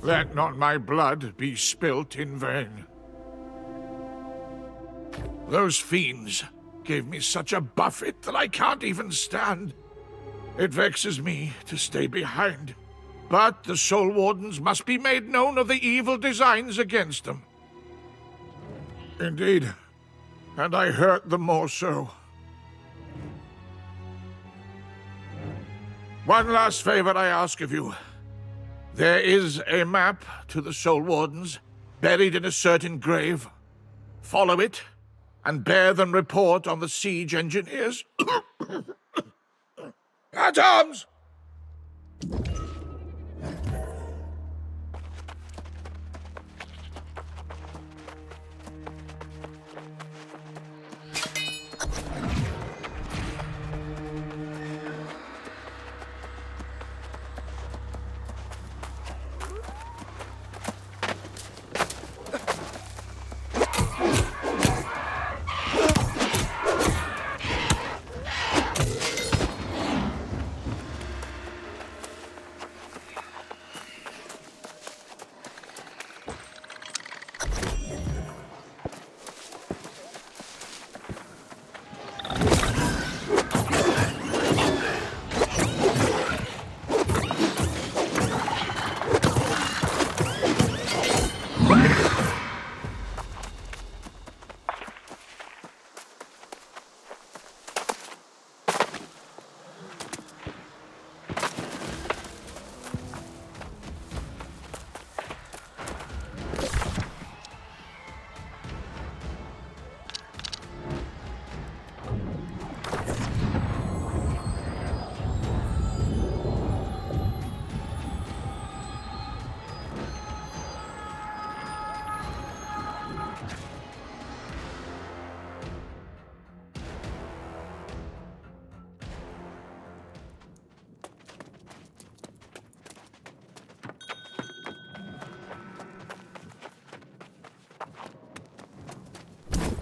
Let not my blood be spilt in vain. Those fiends gave me such a buffet that I can't even stand. It vexes me to stay behind, but the Soul Wardens must be made known of the evil designs against them. Indeed, and I hurt the more so. One last favor I ask of you. There is a map to the Soul Wardens, buried in a certain grave. Follow it, and bear them report on the siege engineers. At arms!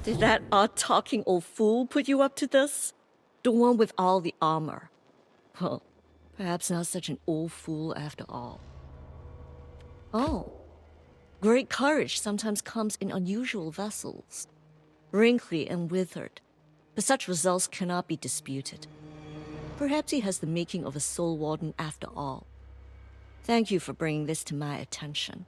Did that odd-talking old fool put you up to this? The one with all the armor. Well, perhaps not such an old fool after all. Oh. Great courage sometimes comes in unusual vessels. Wrinkly and withered, but such results cannot be disputed. Perhaps he has the making of a Soul Warden after all. Thank you for bringing this to my attention.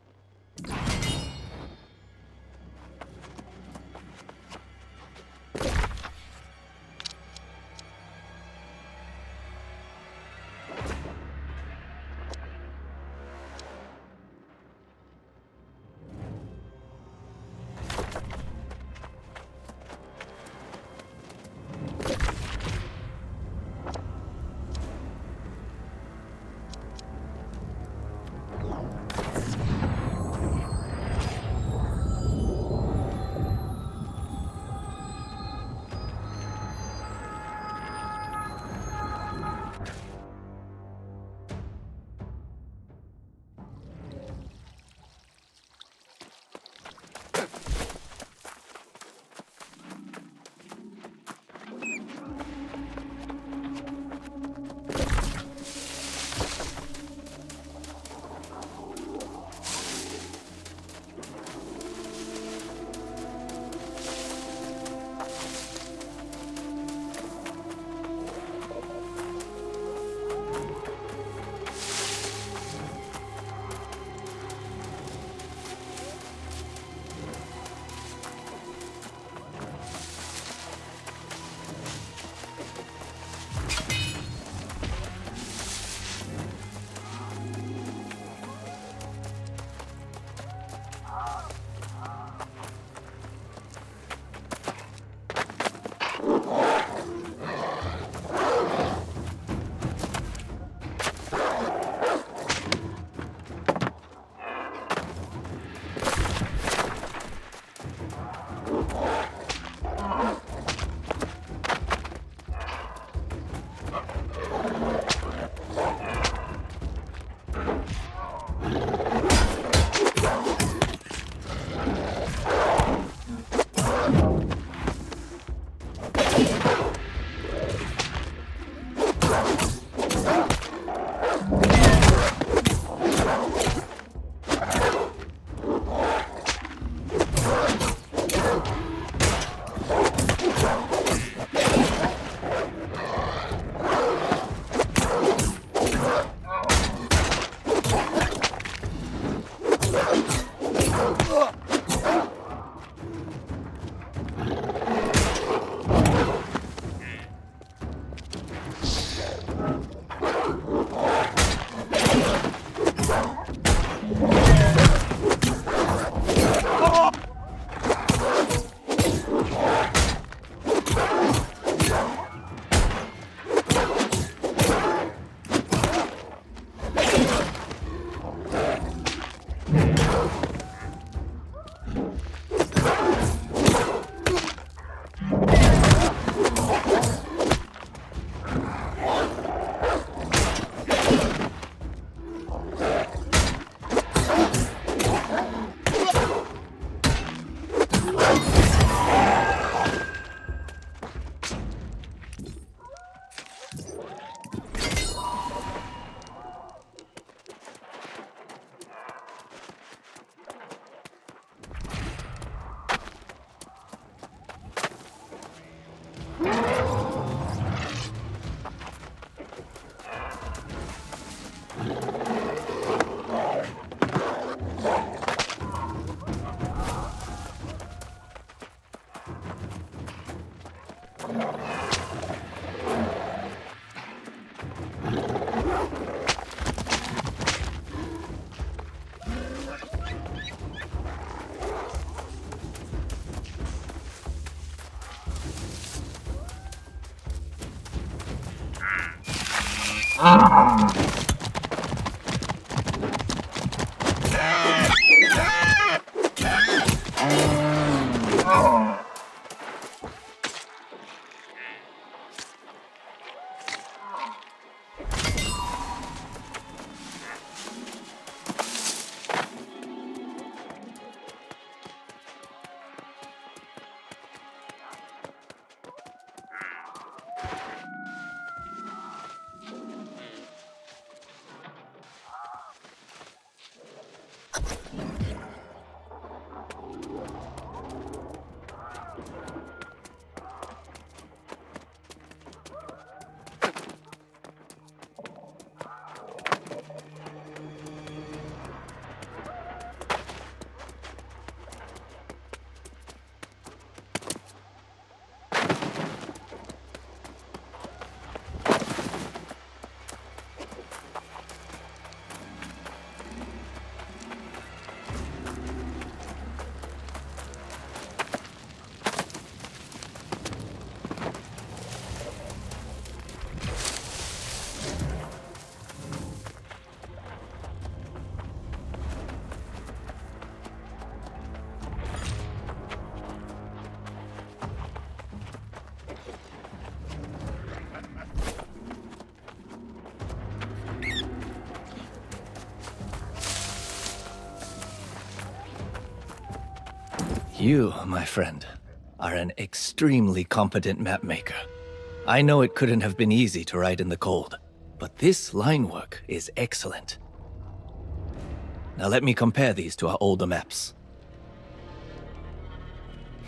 You, my friend, are an extremely competent mapmaker. I know it couldn't have been easy to write in the cold, but this line work is excellent. Now let me compare these to our older maps.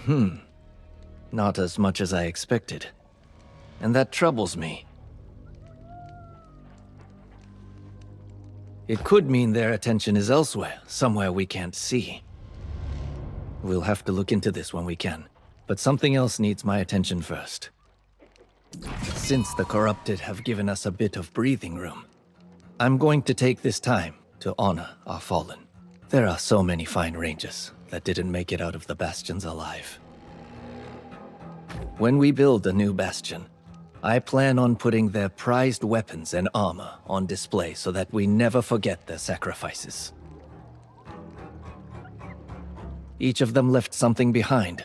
Not as much as I expected. And that troubles me. It could mean their attention is elsewhere, somewhere we can't see. We'll have to look into this when we can, but something else needs my attention first. Since the corrupted have given us a bit of breathing room, I'm going to take this time to honor our fallen. There are so many fine rangers that didn't make it out of the bastions alive. When we build a new bastion, I plan on putting their prized weapons and armor on display so that we never forget their sacrifices. Each of them left something behind,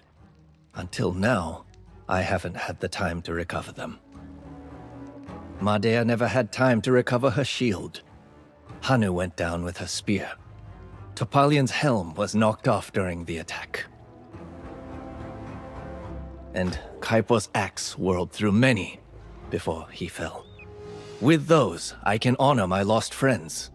Until now, I haven't had the time to recover them. Madea never had time to recover her shield. Hanu went down with her spear. Topalian's helm was knocked off during the attack. And Kaipo's axe whirled through many before he fell. With those, I can honor my lost friends.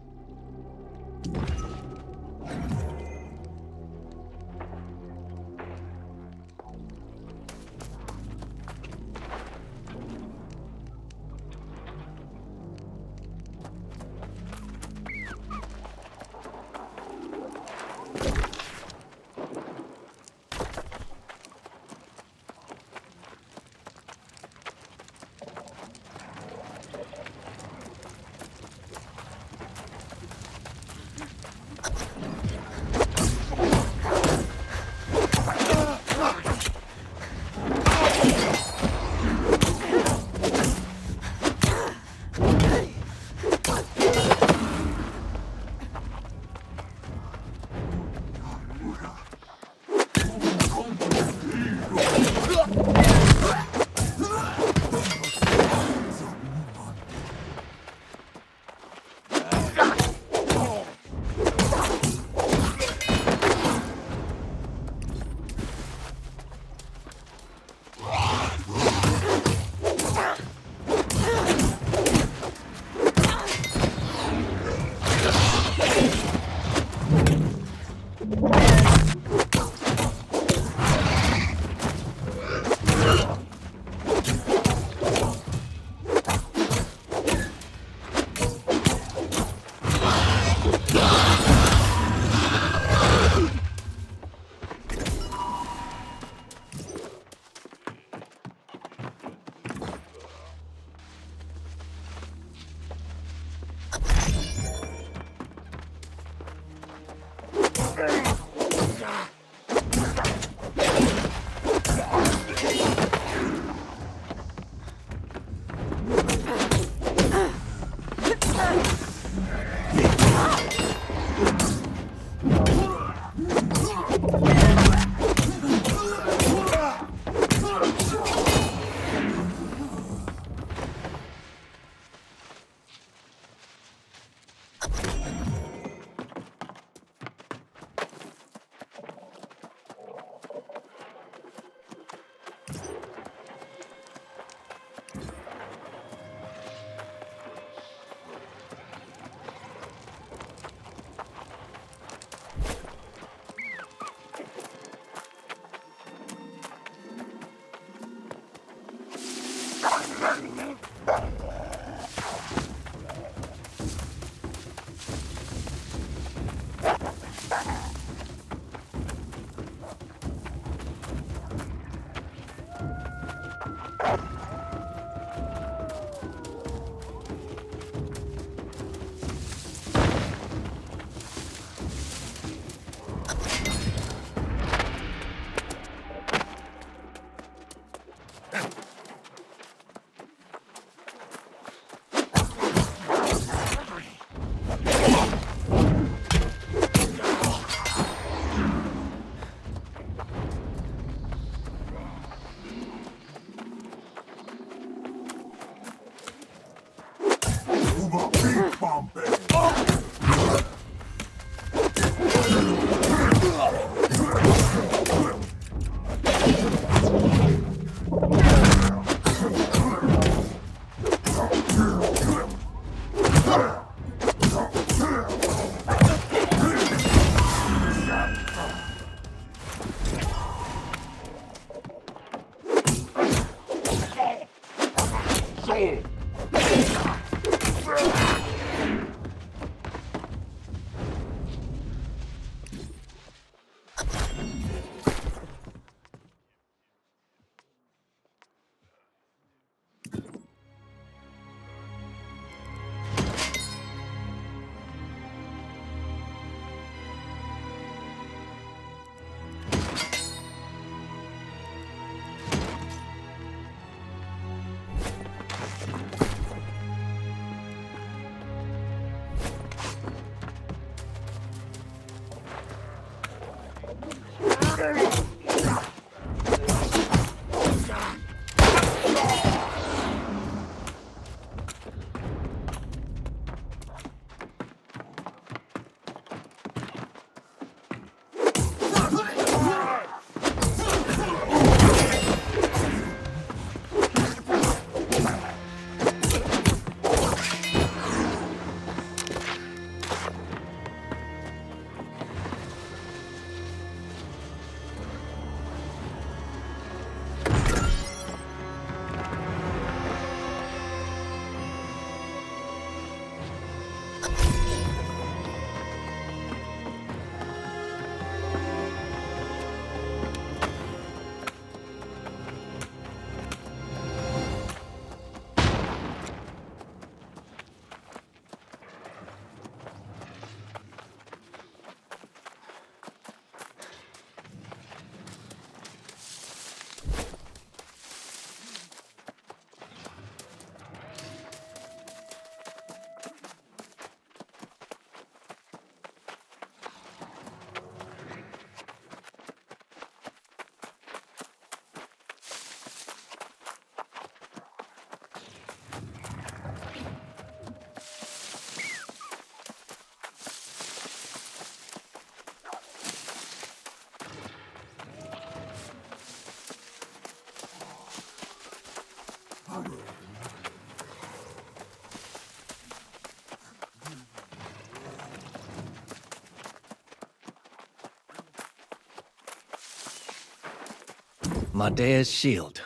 Madea's shield.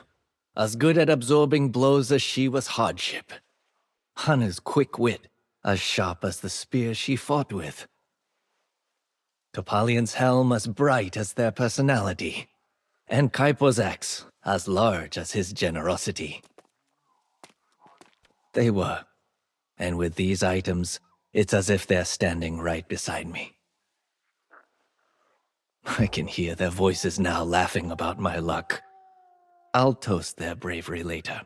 As good at absorbing blows as she was hardship. Hana's quick wit, as sharp as the spear she fought with. Topalian's helm as bright as their personality. And Kaipo's axe as large as his generosity. They were. And with these items, it's as if they're standing right beside me. I can hear their voices now laughing about my luck. I'll toast their bravery later.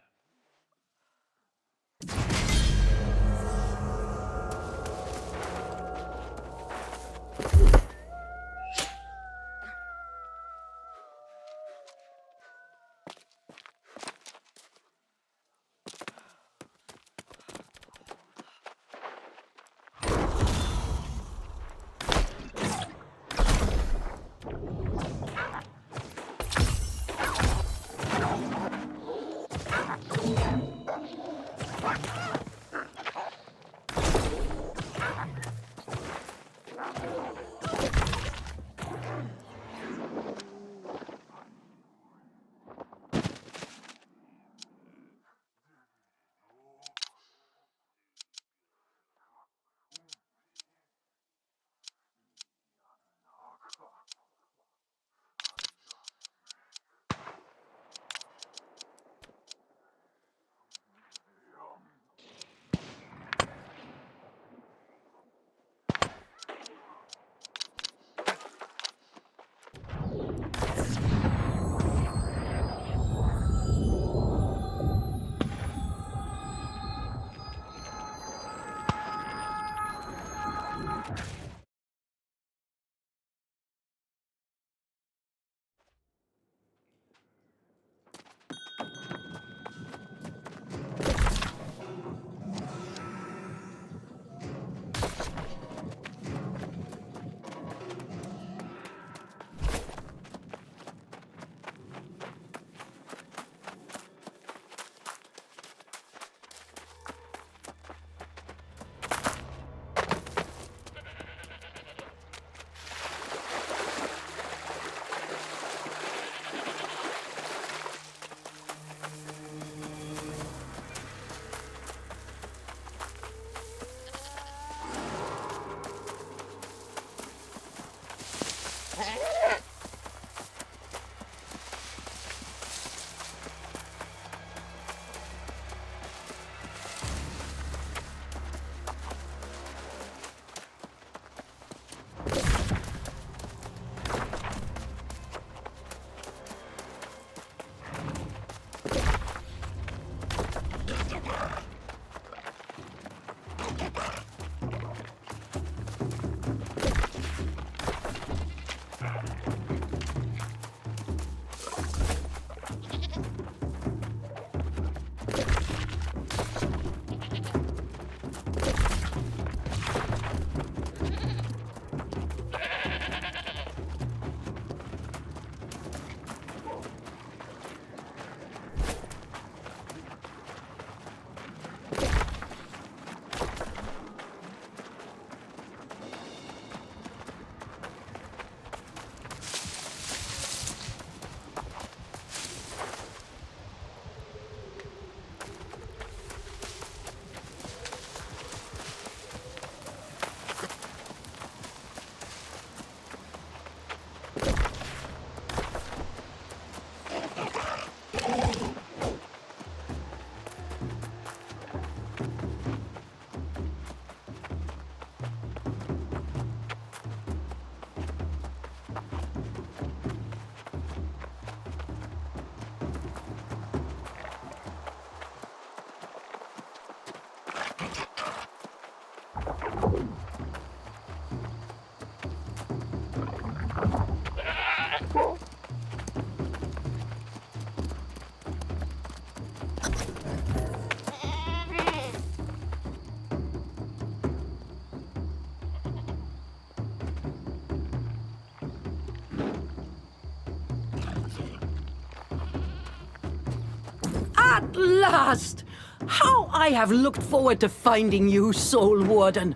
At last! How I have looked forward to finding you, Soul Warden.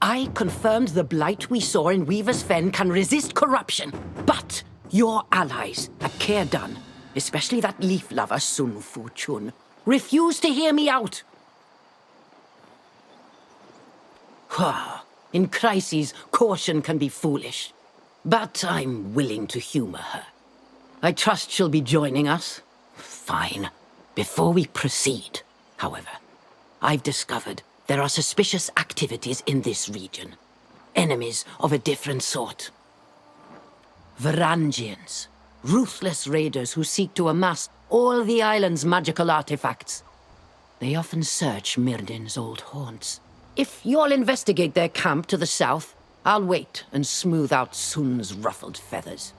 I confirmed the blight we saw in Weaver's Fen can resist corruption, but your allies, at Cairdan, especially that leaf lover Sun Fu Chun, refuse to hear me out. In crises, caution can be foolish. But I'm willing to humor her. I trust she'll be joining us. Fine. Before we proceed, however, I've discovered there are suspicious activities in this region. Enemies of a different sort. Varangians. Ruthless raiders who seek to amass all the island's magical artifacts. They often search Myrdin's old haunts. If you'll investigate their camp to the south, I'll wait and smooth out Sun's ruffled feathers.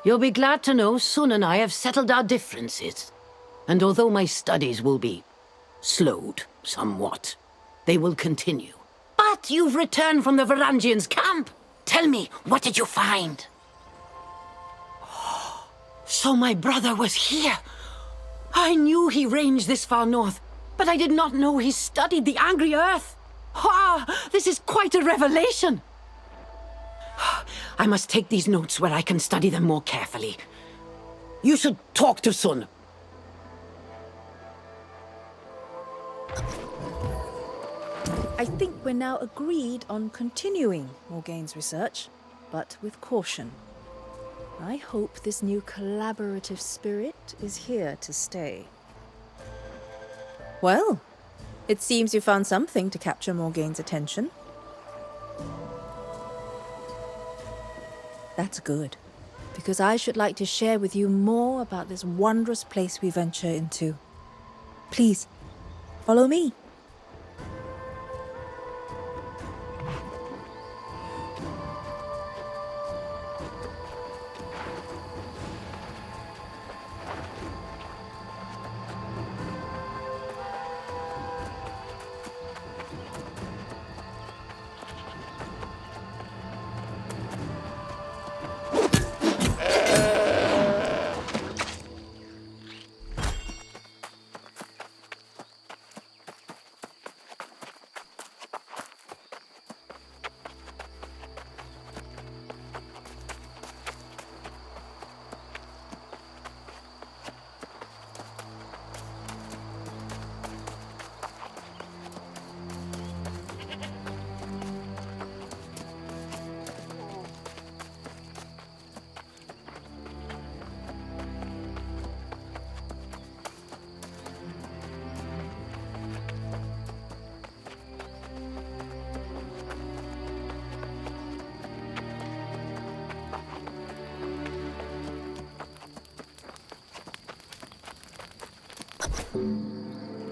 You'll be glad to know Sun and I have settled our differences. And although my studies will be slowed somewhat, they will continue. But you've returned from the Varangians' camp. Tell me, what did you find? So my brother was here. I knew he ranged this far north, but I did not know he studied the Angry Earth. This is quite a revelation. I must take these notes where I can study them more carefully. You should talk to Sun. I think we're now agreed on continuing Morgaine's research, but with caution. I hope this new collaborative spirit is here to stay. Well, it seems you found something to capture Morgaine's attention. That's good, because I should like to share with you more about this wondrous place we venture into. Please, follow me.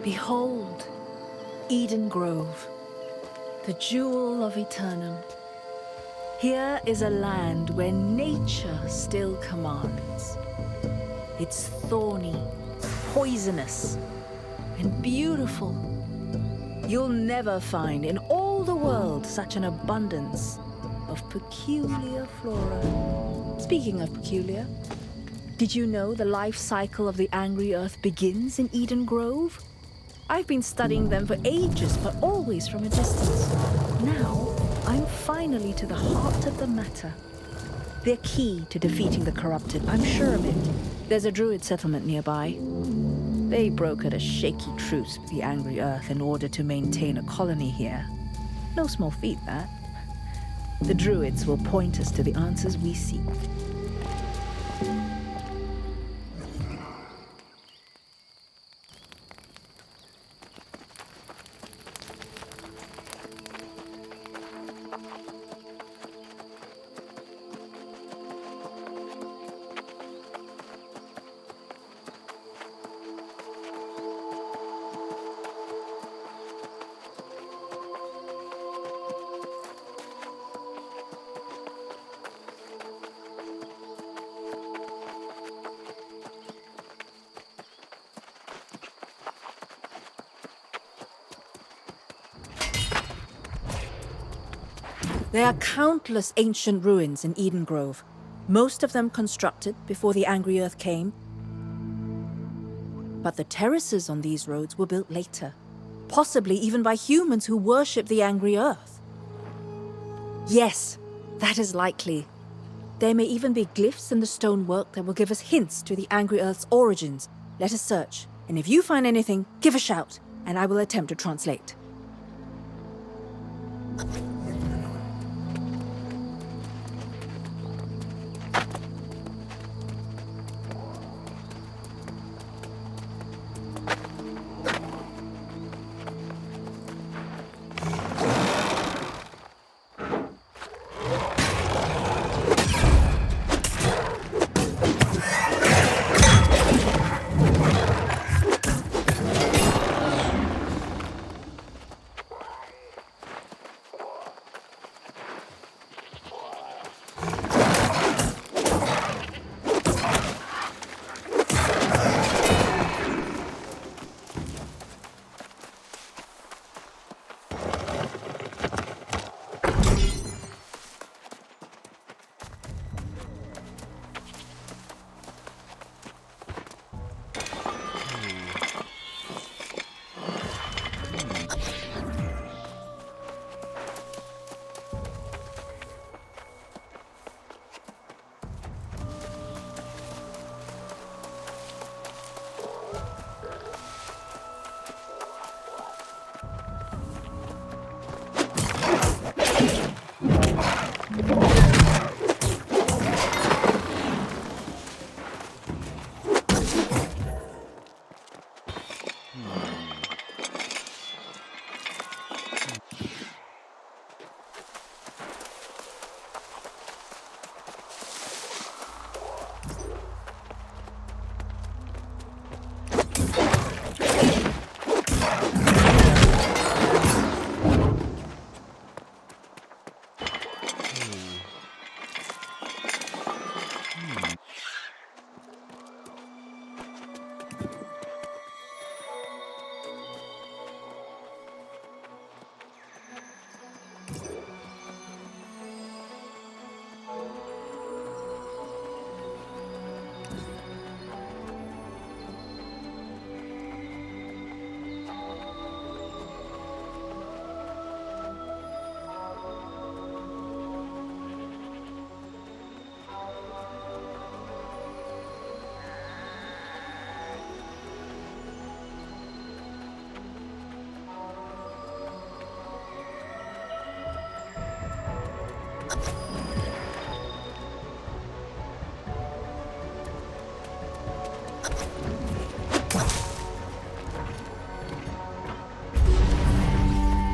Behold, Eden Grove, the jewel of Eternum. Here is a land where nature still commands. It's thorny, poisonous, and beautiful. You'll never find in all the world such an abundance of peculiar flora. Speaking of peculiar, Did you know the life cycle of the Angry Earth begins in Eden Grove? I've been studying them for ages, but always from a distance. Now, I'm finally to the heart of the matter. They're key to defeating the corrupted, I'm sure of it. There's a druid settlement nearby. They brokered a shaky truce with the Angry Earth in order to maintain a colony here. No small feat, that. The druids will point us to the answers we seek. There are countless ancient ruins in Eden Grove, most of them constructed before the Angry Earth came. But the terraces on these roads were built later, possibly even by humans who worship the Angry Earth. Yes, that is likely. There may even be glyphs in the stonework that will give us hints to the Angry Earth's origins. Let us search, and if you find anything, give a shout, and I will attempt to translate.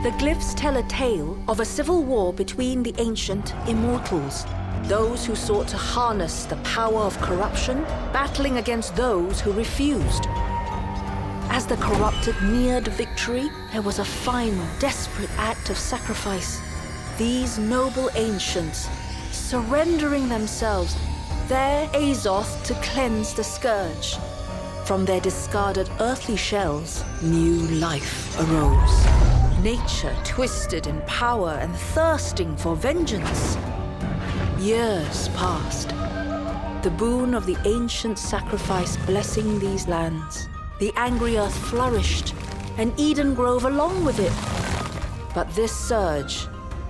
The glyphs tell a tale of a civil war between the ancient immortals, those who sought to harness the power of corruption, battling against those who refused. As the corrupted neared victory, there was a final, desperate act of sacrifice. These noble ancients, surrendering themselves, their Azoth to cleanse the scourge. From their discarded earthly shells, new life arose. Nature twisted in power and thirsting for vengeance. Years passed. The boon of the ancient sacrifice blessing these lands. The angry earth flourished, and Eden Grove along with it. But this surge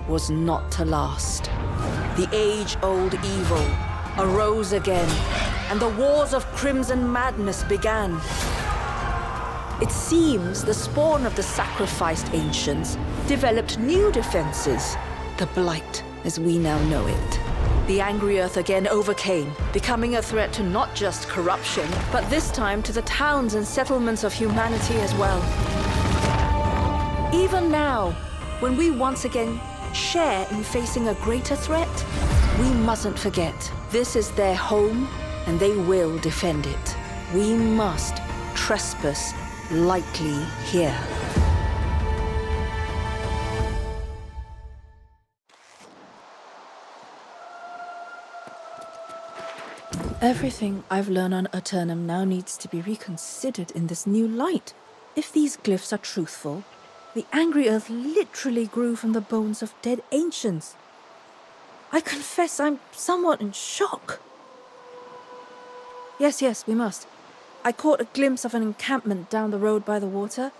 was not to last. The age-old evil arose again, and the wars of crimson madness began. It seems the spawn of the sacrificed ancients developed new defenses, the Blight as we now know it. The angry earth again overcame, becoming a threat to not just corruption, but this time to the towns and settlements of humanity as well. Even now, when we once again share in facing a greater threat, we mustn't forget this is their home and they will defend it. We must trespass lightly here. Everything I've learned on Aeternum now needs to be reconsidered in this new light. If these glyphs are truthful, the angry earth literally grew from the bones of dead ancients. I confess I'm somewhat in shock. Yes, we must. I caught a glimpse of an encampment down the road by the water.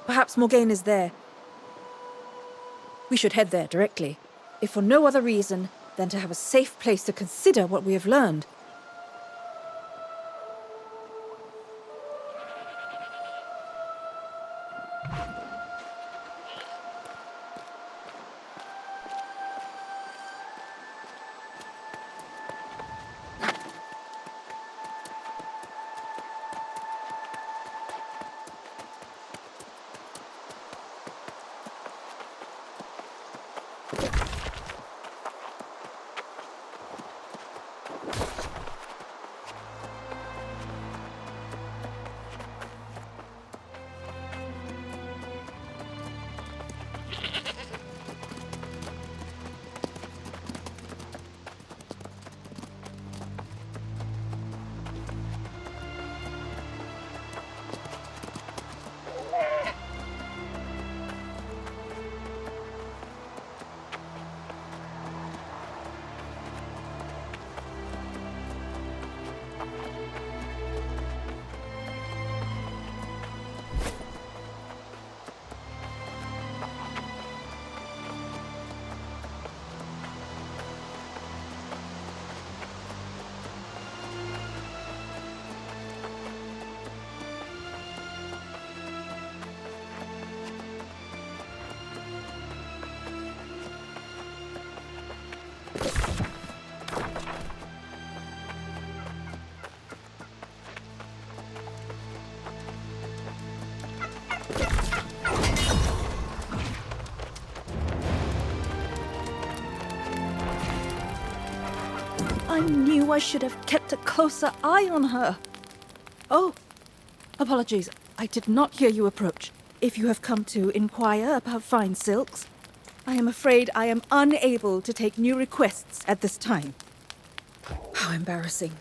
Perhaps Morgaine is there. We should head there directly, if for no other reason than to have a safe place to consider what we have learned. I knew I should have kept a closer eye on her. Oh, apologies. I did not hear you approach. If you have come to inquire about fine silks, I am afraid I am unable to take new requests at this time. How embarrassing.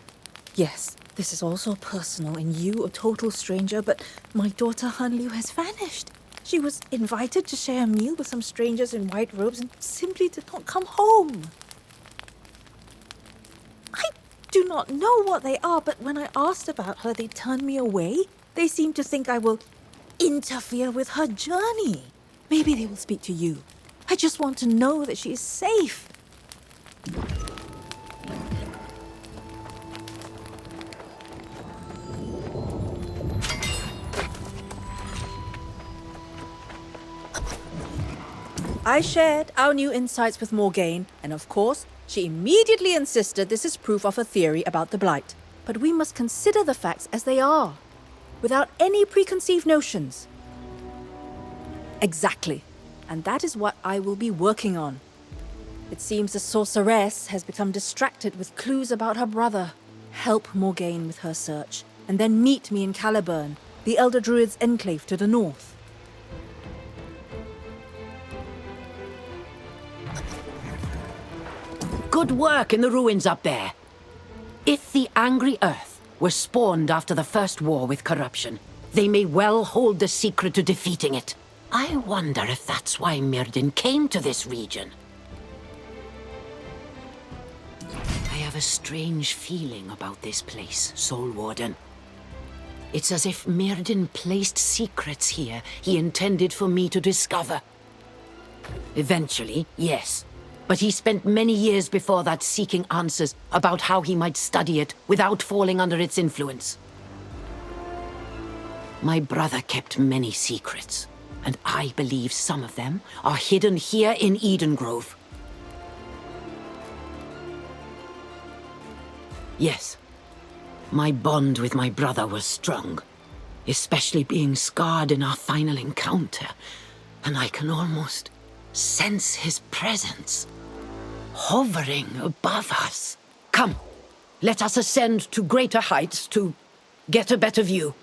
Yes, this is also personal and you a total stranger, but my daughter Hanliu has vanished. She was invited to share a meal with some strangers in white robes and simply did not come home. I do not know what they are, but when I asked about her, they turned me away. They seem to think I will interfere with her journey. Maybe they will speak to you. I just want to know that she is safe. I shared our new insights with Morgaine, and of course, she immediately insisted this is proof of her theory about the Blight. But we must consider the facts as they are, without any preconceived notions. Exactly. And that is what I will be working on. It seems the sorceress has become distracted with clues about her brother. Help Morgaine with her search, and then meet me in Caliburn, the Elder Druid's enclave to the north. Good work in the ruins up there. If the angry earth were spawned after the first war with corruption, they may well hold the secret to defeating it. I wonder if that's why Myrddin came to this region. I have have a strange feeling about this place, Soul Warden. It's as if Mirden placed secrets here he intended for me to discover. Eventually, yes. But he spent many years before that seeking answers about how he might study it without falling under its influence. My brother kept many secrets, and I believe some of them are hidden here in Eden Grove. Yes, my bond with my brother was strong, especially being scarred in our final encounter, and I can almost sense his presence, hovering above us. Come, let us ascend to greater heights to get a better view.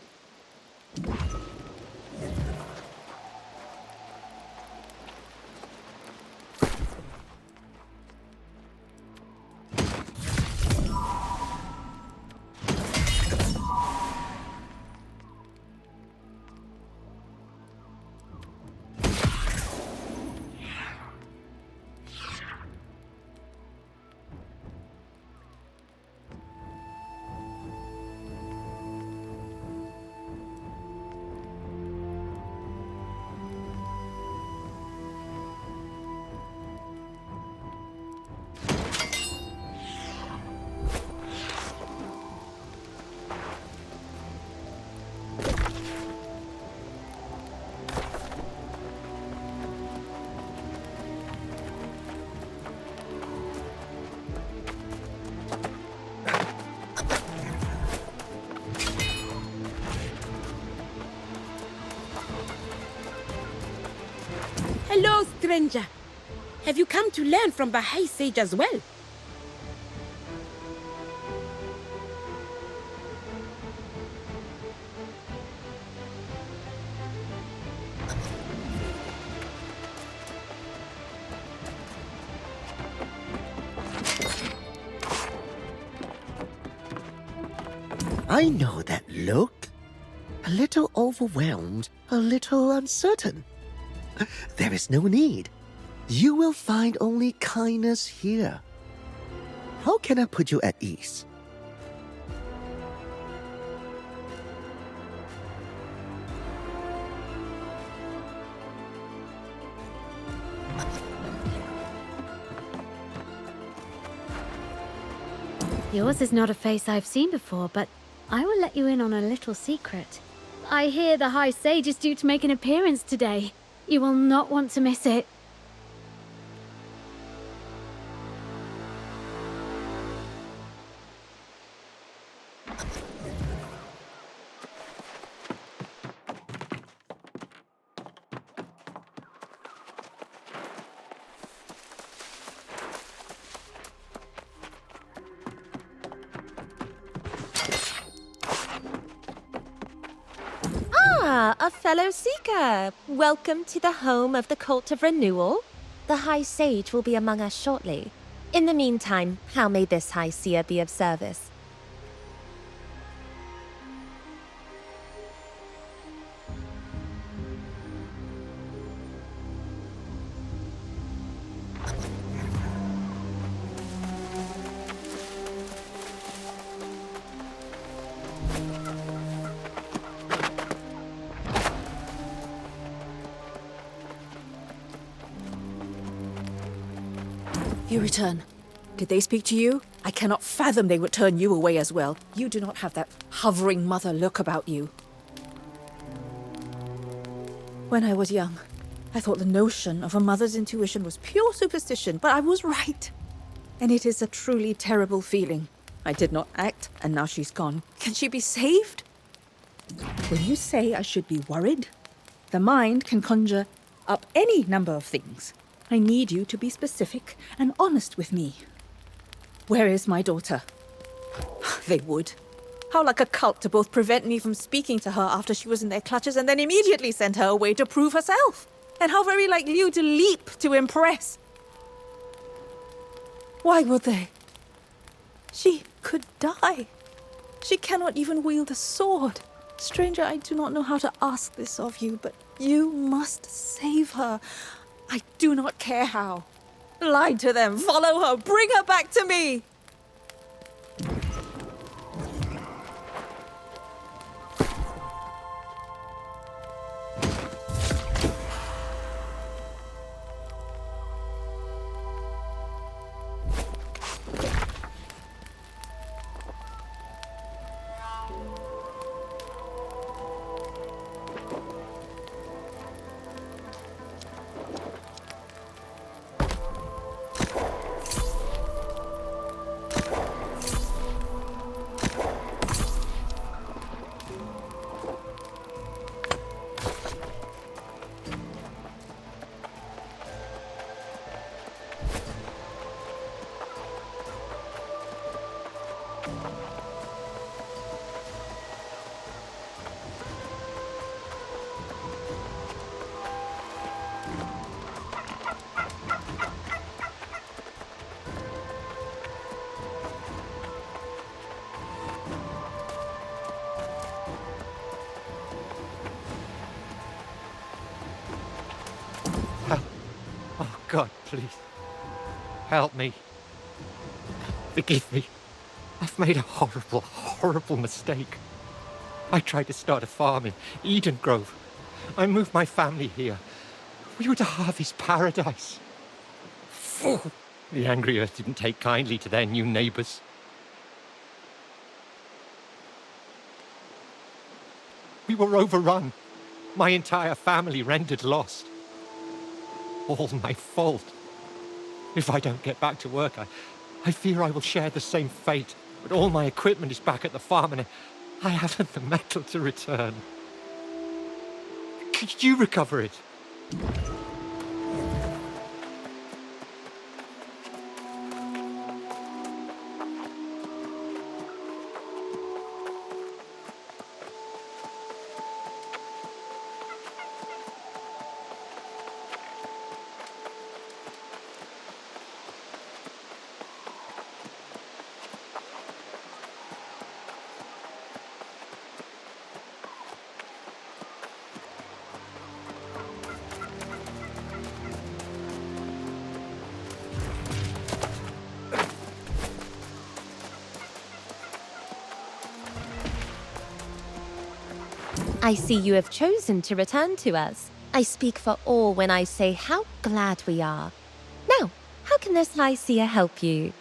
Hello, stranger. Have you come to learn from the High Sage as well? I know that look. A little overwhelmed, a little uncertain. There is no need. You will find only kindness here. How can I put you at ease? Yours is not a face I've seen before, but I will let you in on a little secret. I hear the High Sage is due to make an appearance today. You will not want to miss it. Ah, a fellow seeker. Welcome to the home of the Cult of Renewal. The High Sage will be among us shortly. In the meantime, how may this High Seer be of service? You return. Did they speak to you? I cannot fathom they would turn you away as well. You do not have that hovering mother look about you. When I was young, I thought the notion of a mother's intuition was pure superstition, but I was right. And it is a truly terrible feeling. I did not act, and now she's gone. Can she be saved? When you say I should be worried, the mind can conjure up any number of things. I need you to be specific and honest with me. Where is my daughter? They would. How like a cult to both prevent me from speaking to her after she was in their clutches and then immediately send her away to prove herself. And how very like you to leap to impress. Why would they? She could die. She cannot even wield a sword. Stranger, I do not know how to ask this of you, but you must save her. I do not care how. Lie to them, follow her, bring her back to me! God, please. Help me. Forgive me. I've made a horrible, horrible mistake. I tried to start a farm in Eden Grove. I moved my family here. We were to harvest paradise. Fool! The angry earth didn't take kindly to their new neighbors. We were overrun. My entire family rendered lost. All my fault. If I don't get back to work, I fear I will share the same fate. But all my equipment is back at the farm and I haven't the metal to return. Could you recover it? I see you have chosen to return to us. I speak for all when I say how glad we are. Now, how can this High Seer help you?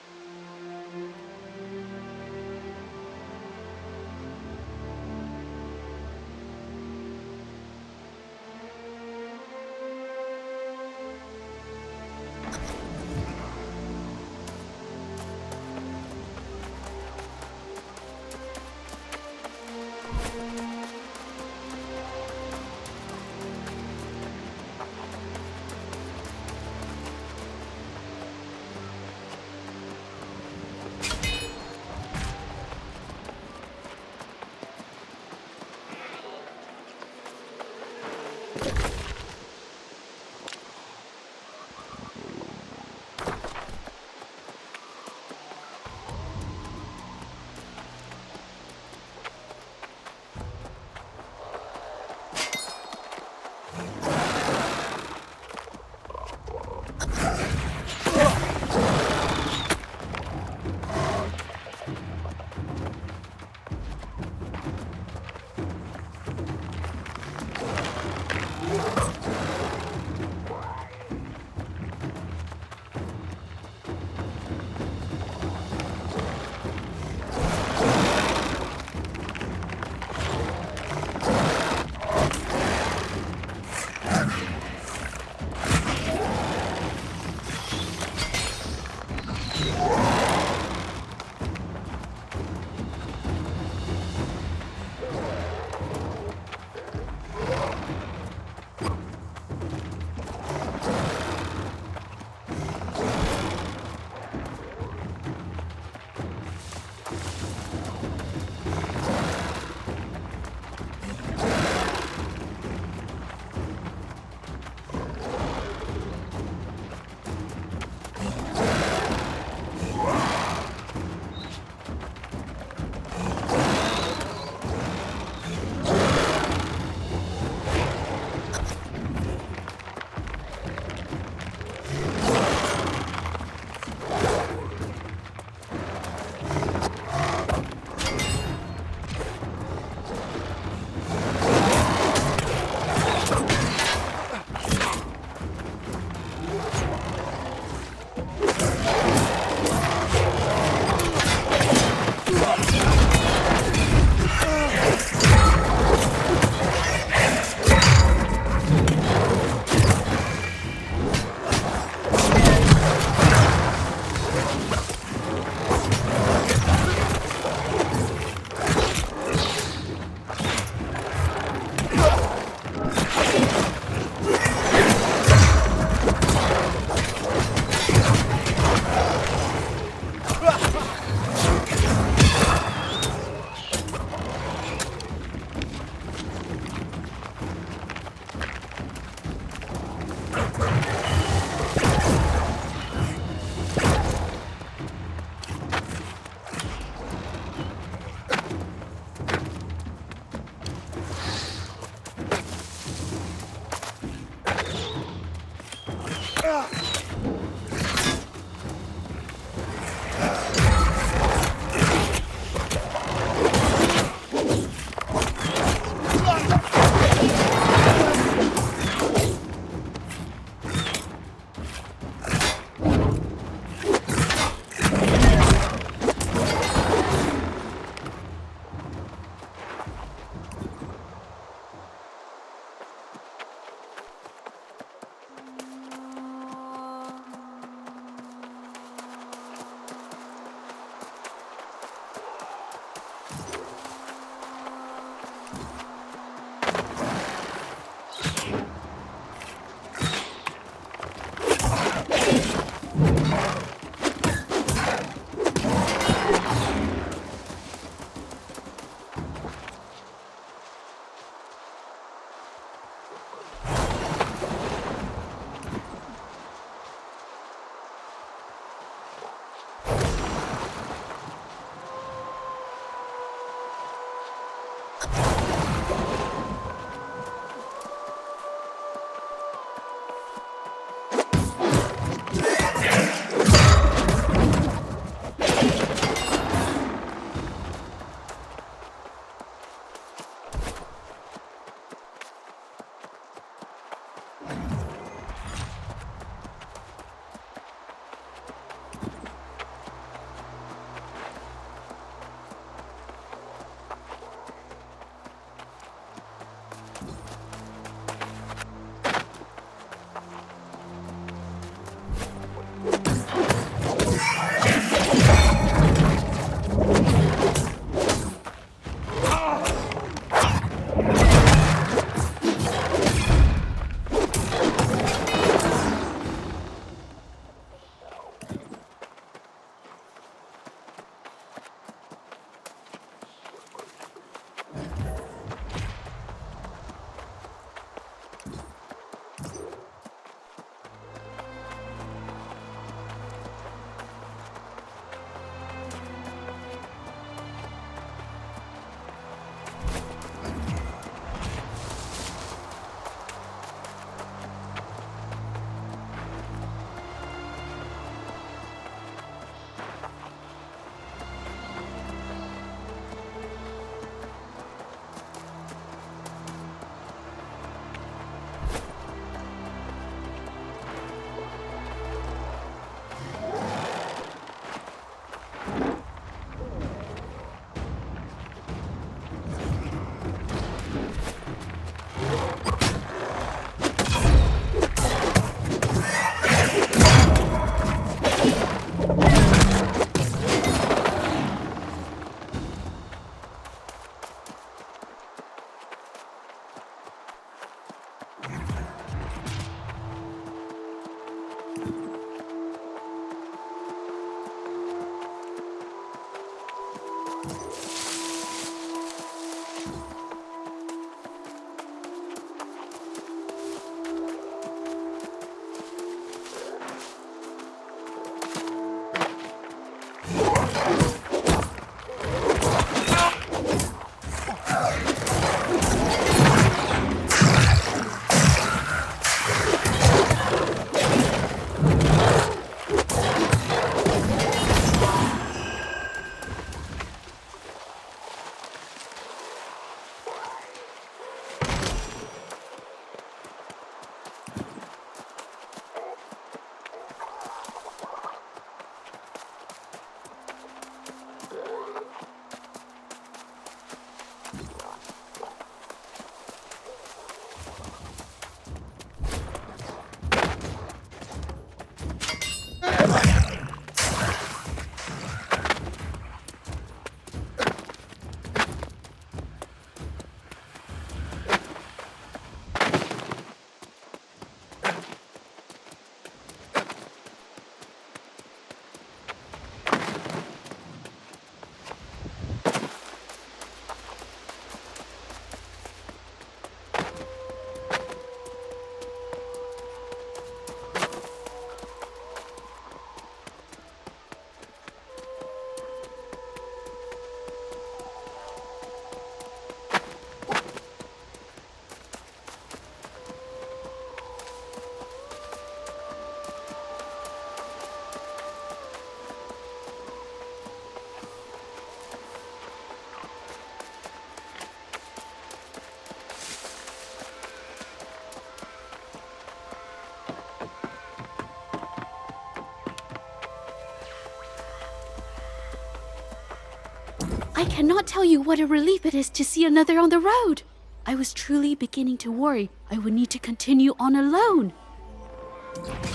I cannot tell you what a relief it is to see another on the road. I was truly beginning to worry I would need to continue on alone.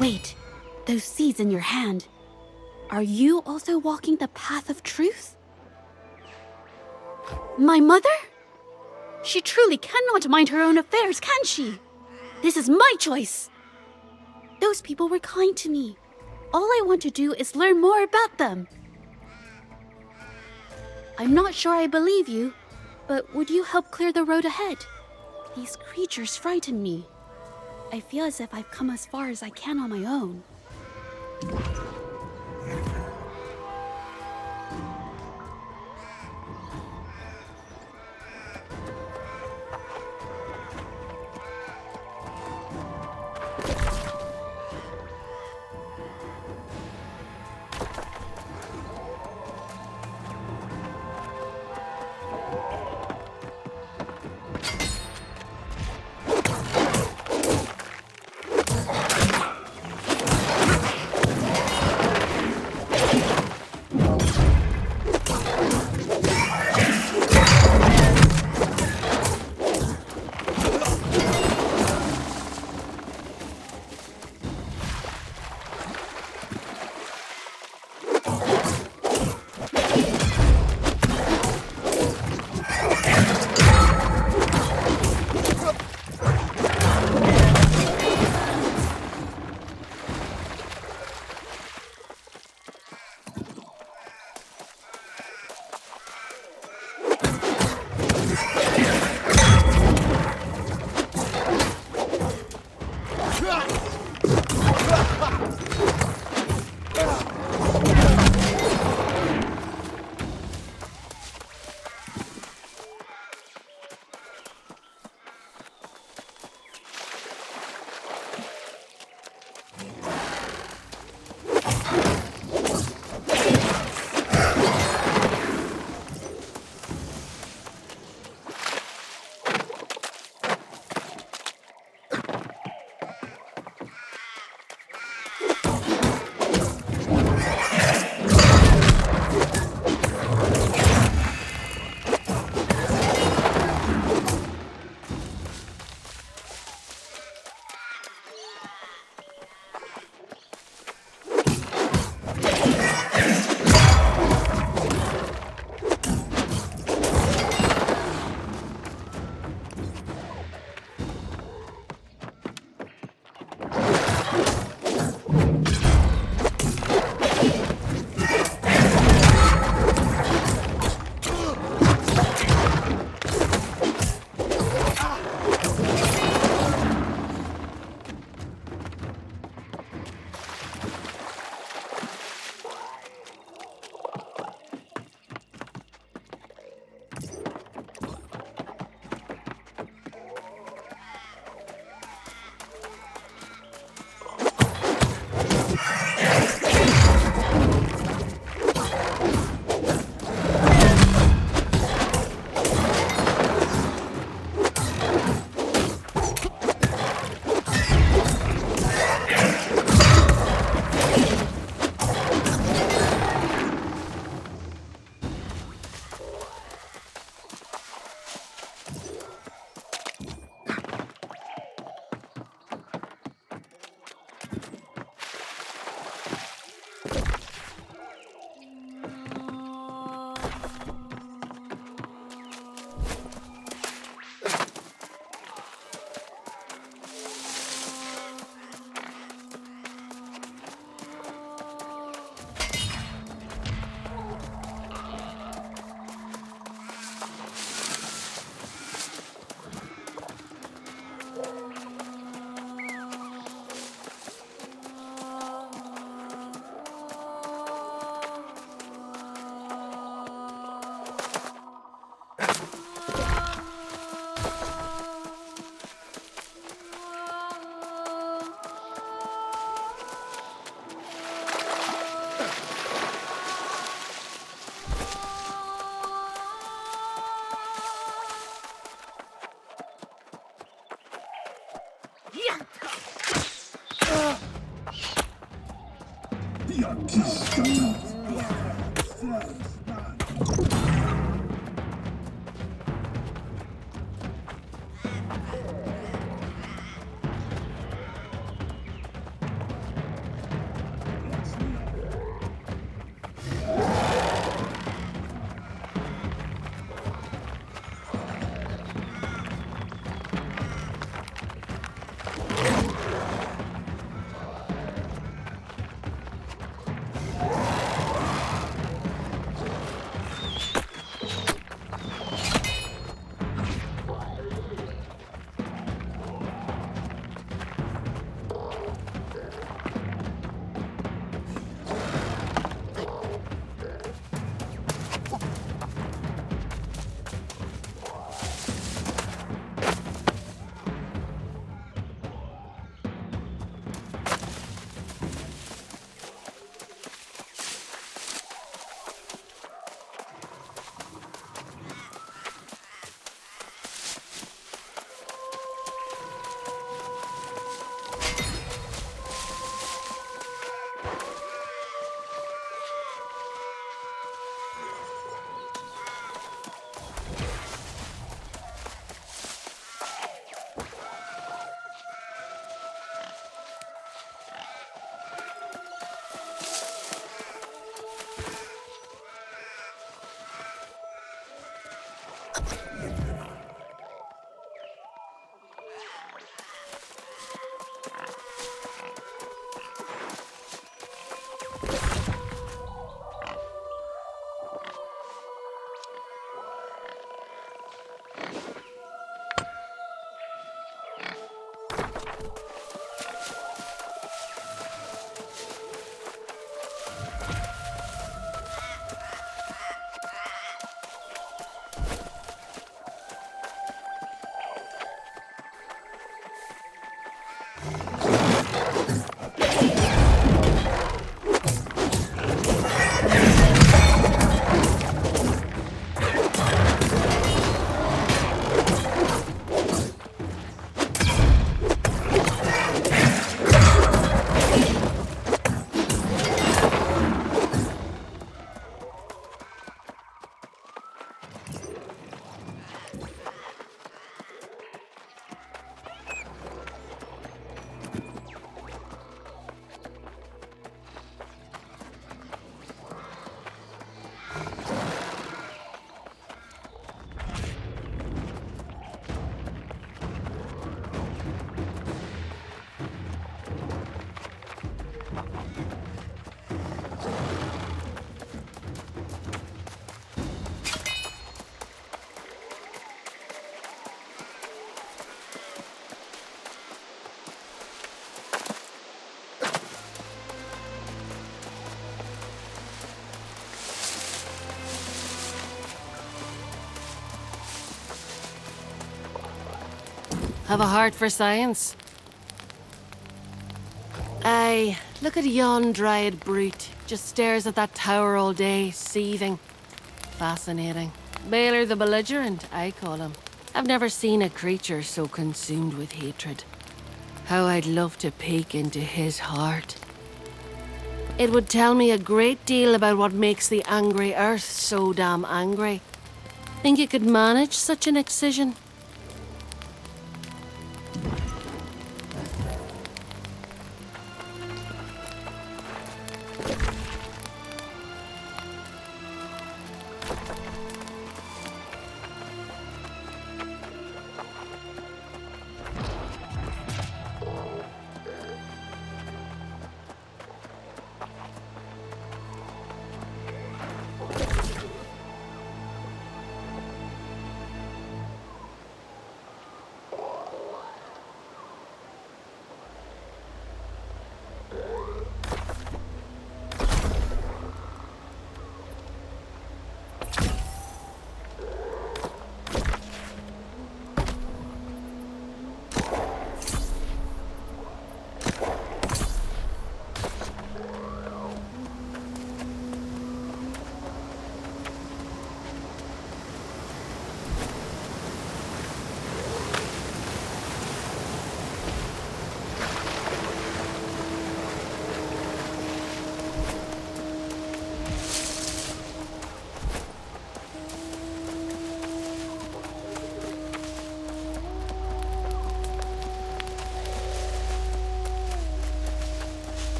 Wait, those seeds in your hand. Are you also walking the path of truth? My mother? She truly cannot mind her own affairs, can she? This is my choice. Those people were kind to me. All I want to do is learn more about them. I'm not sure I believe you, but would you help clear the road ahead? These creatures frighten me. I feel as if I've come as far as I can on my own. Have a heart for science. Aye, look at yon dryad brute. Just stares at that tower all day, seething. Fascinating. Baylor the Belligerent, I call him. I've never seen a creature so consumed with hatred. How I'd love to peek into his heart. It would tell me a great deal about what makes the angry earth so damn angry. Think you could manage such an excision?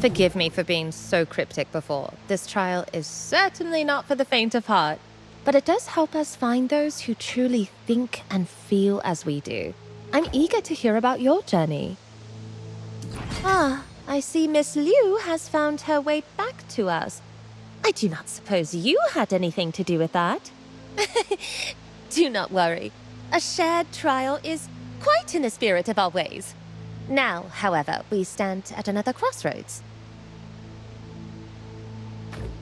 Forgive me for being so cryptic before. This trial is certainly not for the faint of heart, but it does help us find those who truly think and feel as we do. I'm eager to hear about your journey. Ah, I see Miss Liu has found her way back to us. I do not suppose you had anything to do with that. Do not worry. A shared trial is quite in the spirit of our ways. Now, however, we stand at another crossroads.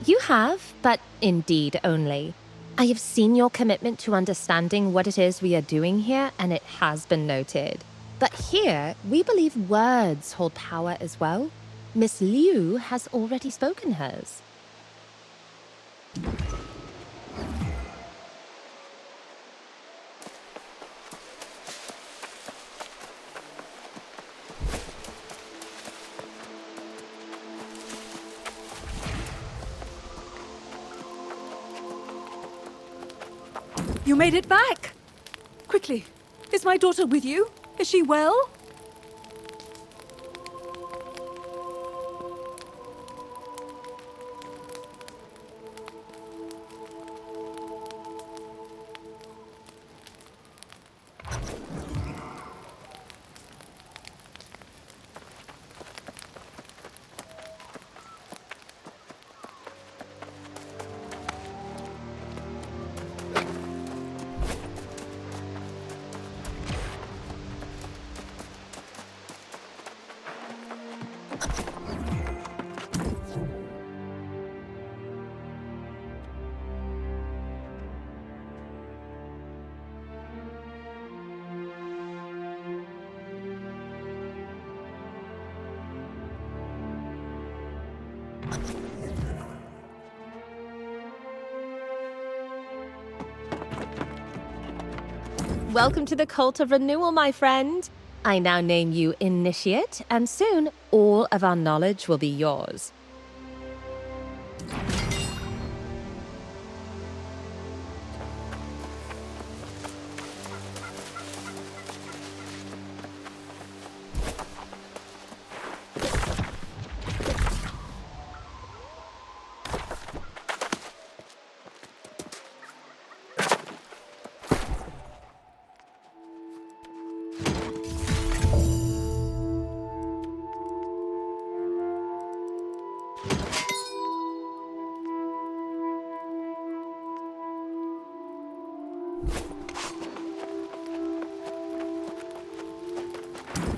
You have, but indeed only. I have seen your commitment to understanding what it is we are doing here, and it has been noted. But here, we believe words hold power as well. Miss Liu has already spoken hers. You made it back! Quickly, is my daughter with you? Is she well? Welcome to the Cult of Renewal, my friend. I now name you Initiate, and soon all of our knowledge will be yours.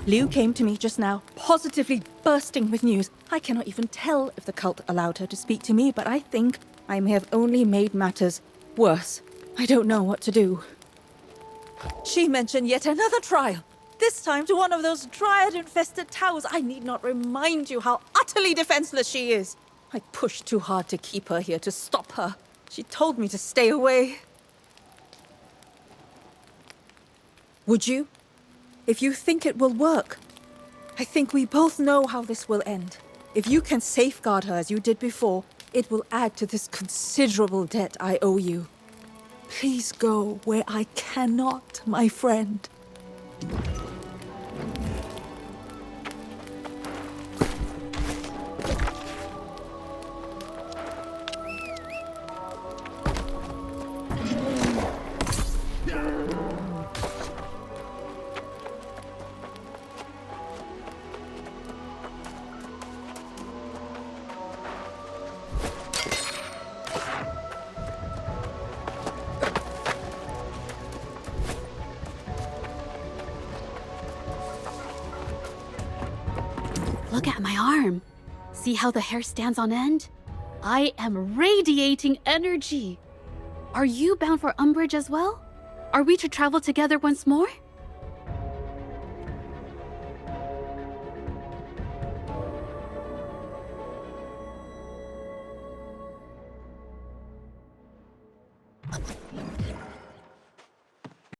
Liu came to me just now, positively bursting with news. I cannot even tell if the cult allowed her to speak to me, but I think I may have only made matters worse. I don't know what to do. She mentioned yet another trial, this time to one of those dryad-infested towers. I need not remind you how utterly defenseless she is. I pushed too hard to keep her here, to stop her. She told me to stay away. Would you? If you think it will work. I think we both know how this will end. If you can safeguard her as you did before, it will add to this considerable debt I owe you. Please go where I cannot, my friend. Look at my arm. See how the hair stands on end? I am radiating energy. Are you bound for Umbridge as well? Are we to travel together once more?